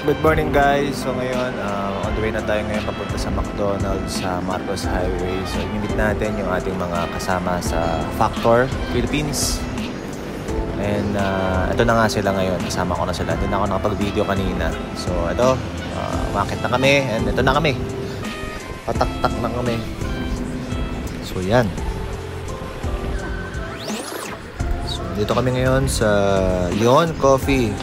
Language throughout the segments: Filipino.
Good morning guys. So ngayon, on the way na tayo ngayon papunta sa McDonald's sa Marcos Highway. So i-meet natin yung ating mga kasama sa Factor Philippines. And ito na nga sila ngayon. Kasama ko na sila. Hindi na ako nakapag-video kanina. So ito, umakit na kami. And ito na kami. Patak-tak na kami. So yan. So dito kami ngayon sa Yon Coffee.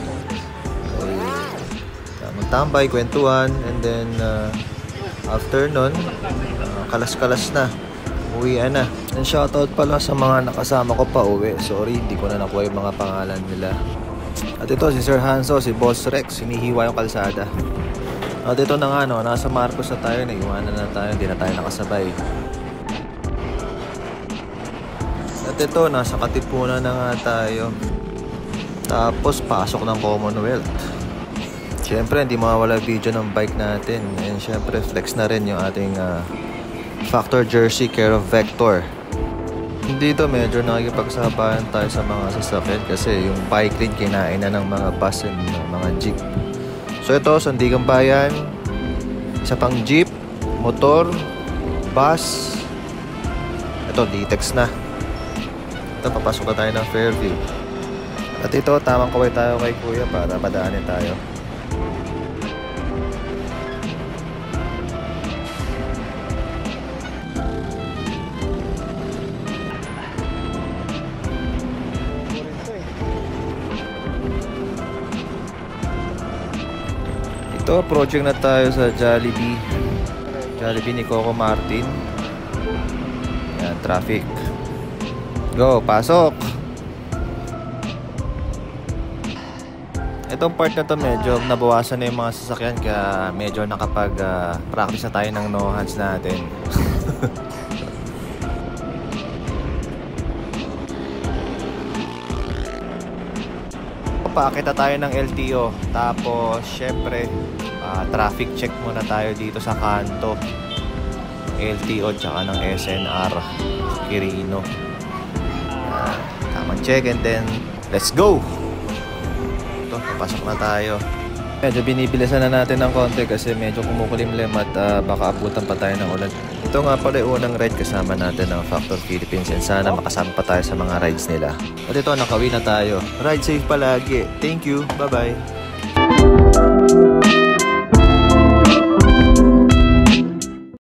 Tambay, kwentuhan, and then after nun, kalas-kalas na, uwian na. And shoutout pala sa mga nakasama ko pa uwi. Sorry, hindi ko na nakuha yung mga pangalan nila. At ito si Sir Hanso, si Boss Rex, hinihiwa yung kalsada. At ito na nga, no, nasa Marcos na tayo, naiwanan na tayo, hindi na tayo nakasabay. At ito, nasa Katipunan na nga tayo. Tapos pasok ng Commonwealth. Siyempre, hindi mawawala video ng bike natin. And siyempre, flex na rin yung ating Factor jersey care of Vector. Dito, medyo nakikipagsabayan tayo sa mga sasakyan kasi yung bike rin kinain na ng mga bus and mga jeep. So ito, Sandigan Bayan, isa pang jeep, motor, bus. Ito, Litex na. Ito, papasok na tayo ng Fairview. At ito, tamang kaway tayo kay Kuya para padaanin tayo. Ito, approaching na tayo sa Jollibee. Jollibee ni Coco Martin. Yan, traffic. Go, pasok! Itong part na to medyo nabawasan na yung mga sasakyan kaya medyo nakapag-practice na tayo ng no hands natin. Paakita tayo ng LTO. Tapos syempre traffic check muna tayo dito sa kanto LTO tsaka ng SNR Quirino. Tamang check and then let's go. Ito, papasok na tayo. Medyo binibilisan na natin ng konti kasi medyo kumukulimlim at baka abutan pa tayo ng ulan. Ito nga pala yung unang ride kasama natin ng Factor Philippines and sana makasama pa tayo sa mga rides nila. At ito, nakauwi na tayo. Ride safe palagi. Thank you. Bye-bye.